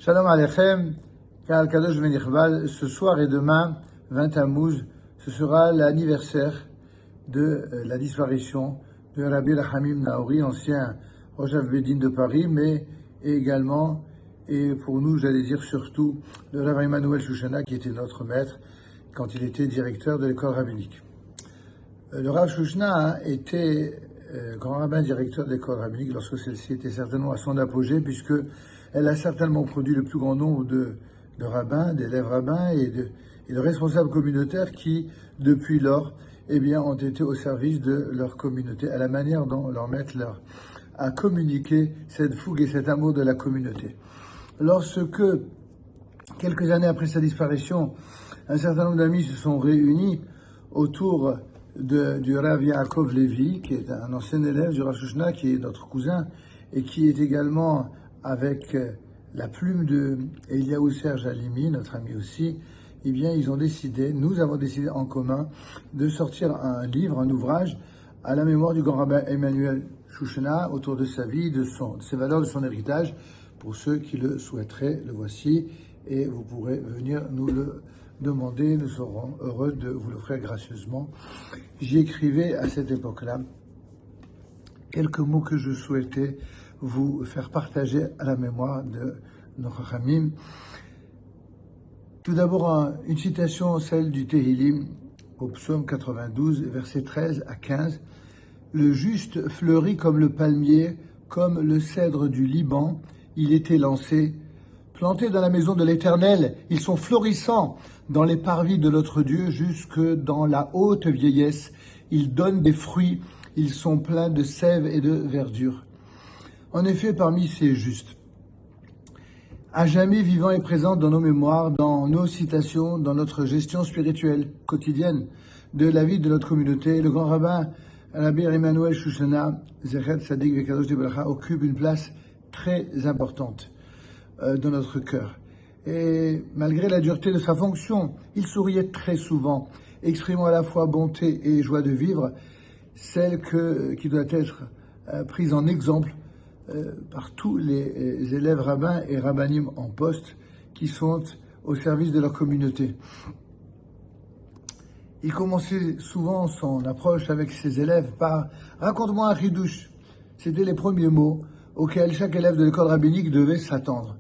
Shalom Aleichem, Kal Kadosh Venichbad, ce soir et demain, 20 Tammuz, ce sera l'anniversaire de la disparition de Rabbi Rahamim Naori, ancien Rosh Bedin de Paris, mais également, et pour nous, j'allais dire surtout, de Rabbi Emmanuel Shushana, qui était notre maître quand il était directeur de l'école rabbinique. Le Rav Shushana était grand rabbin directeur de l'école rabbinique lorsque celle-ci était certainement à son apogée, puisque elle a certainement produit le plus grand nombre de rabbins, d'élèves rabbins et de responsables communautaires qui, depuis lors, ont été au service de leur communauté, à la manière dont leur maître leur a communiqué cette fougue et cet amour de la communauté. Lorsque, quelques années après sa disparition, un certain nombre d'amis se sont réunis autour du Rav Yaakov Levi, qui est un ancien élève du Rav Shushana, qui est notre cousin, et qui est également avec la plume de Eliaou Serge Halimi, notre ami aussi, nous avons décidé en commun de sortir un livre, un ouvrage, à la mémoire du grand rabbin Emmanuel Shushana, autour de sa vie, de ses valeurs, de son héritage. Pour ceux qui le souhaiteraient, le voici, et vous pourrez venir nous le demander, nous serons heureux de vous l'offrir gracieusement. J'y écrivais à cette époque-là quelques mots que je souhaitais vous faire partager à la mémoire de nos Chachamim. Tout d'abord, une citation, celle du Tehillim, au psaume 92, versets 13 à 15. « Le juste fleurit comme le palmier, comme le cèdre du Liban. Il était lancé. Plantés dans la maison de l'Éternel, ils sont florissants dans les parvis de notre Dieu jusque dans la haute vieillesse. Ils donnent des fruits, ils sont pleins de sève et de verdure. » En effet, parmi ces justes, à jamais vivant et présent dans nos mémoires, dans nos citations, dans notre gestion spirituelle quotidienne de la vie de notre communauté, le grand rabbin Rabbi Emmanuel Shushana, Zecher Tzadik Vekadosh de Bracha, occupe une place très importante dans notre cœur. Et malgré la dureté de sa fonction, il souriait très souvent, exprimant à la fois bonté et joie de vivre, celle qui doit être prise en exemple par tous les élèves rabbins et rabbinim en poste qui sont au service de leur communauté. Il commençait souvent son approche avec ses élèves par « Raconte-moi un chidouche ». C'était les premiers mots auxquels chaque élève de l'école rabbinique devait s'attendre.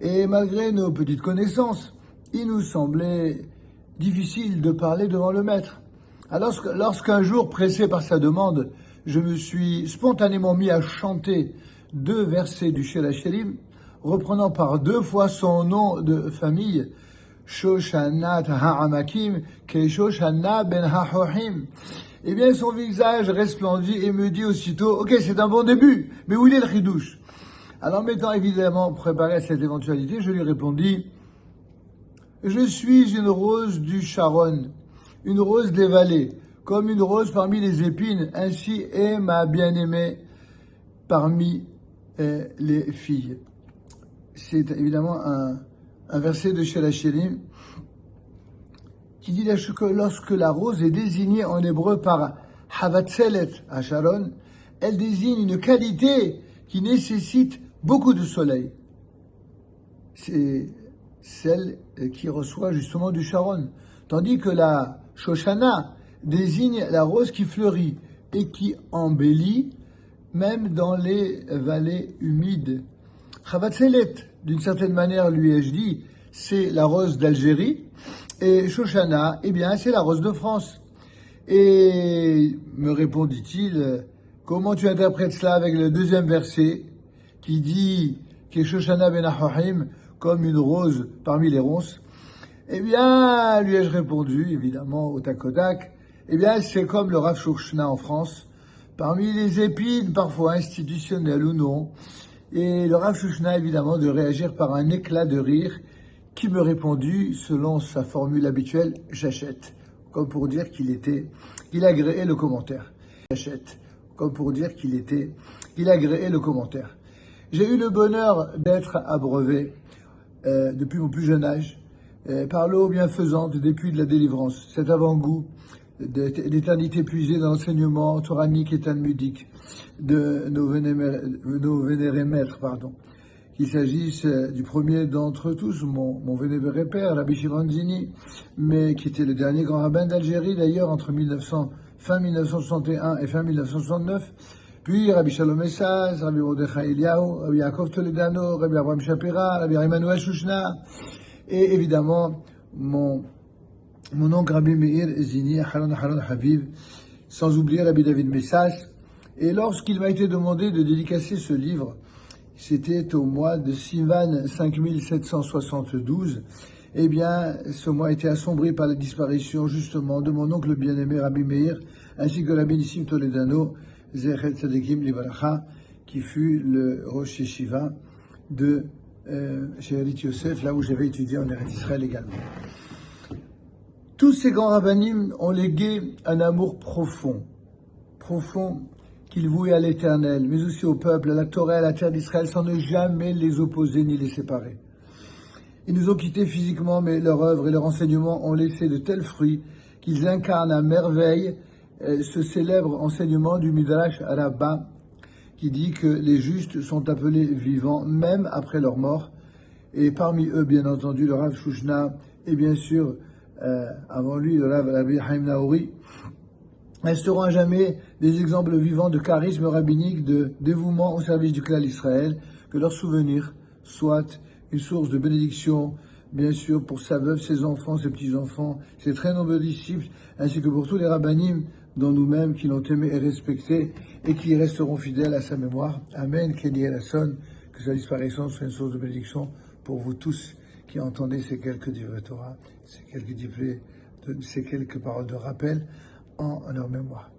Et malgré nos petites connaissances, il nous semblait difficile de parler devant le maître. Alors, lorsqu'un jour, pressé par sa demande, je me suis spontanément mis à chanter 2 versets du Shir HaShirim, reprenant par 2 fois son nom de famille, Shoshanat Ha'amakim, ke Shoshana ben Ha'hohim. Son visage resplendit et me dit aussitôt, ok, c'est un bon début, mais où il est le chidouche? Alors, m'étant évidemment préparé à cette éventualité, je lui répondis, je suis une rose du Sharon, une rose des vallées, comme une rose parmi les épines, ainsi est ma bien-aimée parmi les filles. C'est évidemment un verset de Shir HaShirim qui dit que lorsque la rose est désignée en hébreu par Havatzelet à Sharon, elle désigne une qualité qui nécessite beaucoup de soleil. C'est celle qui reçoit justement du Sharon. Tandis que la Shoshana désigne la rose qui fleurit et qui embellit même dans les vallées humides. Chavatzelet, d'une certaine manière, lui ai-je dit, c'est la rose d'Algérie, et Shoshana, c'est la rose de France. Et me répondit-il, comment tu interprètes cela avec le 2e verset, qui dit que Shoshana ben Ha'hohim, comme une rose parmi les ronces? Lui ai-je répondu, évidemment, au tac au tac, c'est comme le Rav Shushana en France, parmi les épines, parfois institutionnelles ou non, et le Rav Shushana, évidemment, de réagir par un éclat de rire, qui me répondit, selon sa formule habituelle, j'achète, comme pour dire qu'il agréait le commentaire. J'achète, comme pour dire qu'il agréait le commentaire. J'ai eu le bonheur d'être abreuvé, depuis mon plus jeune âge, par l'eau bienfaisante des puits de la délivrance, cet avant-goût d'éternité puisée dans l'enseignement toranique et talmudique de nos vénérés maîtres, qu'il s'agisse du premier d'entre tous, mon vénéré père, Rabbi Shimon Zini, mais qui était le dernier grand rabbin d'Algérie d'ailleurs entre fin 1961 et fin 1969, puis Rabbi Shalom Essaz, Rabbi Mordechai Eliyahu, Rabbi Yaakov Toledano, Rabbi Abraham Shapira, Rabbi Emmanuel Shushna, et évidemment mon oncle Rabbi Meir Zini, Haron Haviv, sans oublier Rabbi David Messas. Et lorsqu'il m'a été demandé de dédicacer ce livre, c'était au mois de Sivan 5772, eh bien, ce mois a été assombri par la disparition, justement, de mon oncle bien-aimé Rabbi Meir, ainsi que Rabbi Nissim Toledano, Zechet Tzadekim Livracha, qui fut le Rosh Yeshiva de She'erit Yosef, là où j'avais étudié en Eretz Israël également. Tous ces grands rabbanim ont légué un amour profond qu'ils vouaient à l'Éternel, mais aussi au peuple, à la Torah, à la terre d'Israël, sans ne jamais les opposer ni les séparer. Ils nous ont quittés physiquement, mais leur œuvre et leur enseignement ont laissé de tels fruits qu'ils incarnent à merveille ce célèbre enseignement du Midrash Rabbah, qui dit que les justes sont appelés vivants même après leur mort. Et parmi eux, bien entendu, le Rav Shushna et bien sûr, avant lui, le Rav Rabbi Haim Naouri, resteront à jamais des exemples vivants de charisme rabbinique, de dévouement au service du clan Israël, que leur souvenir soit une source de bénédiction, bien sûr, pour sa veuve, ses enfants, ses petits-enfants, ses très nombreux disciples, ainsi que pour tous les rabbanim, dont nous-mêmes, qui l'ont aimé et respecté, et qui resteront fidèles à sa mémoire. Amen, Kenny Elasson, que sa disparition soit une source de bénédiction pour vous tous qui entendez ces quelques divrei Torah, ces quelques paroles de rappel en leur mémoire.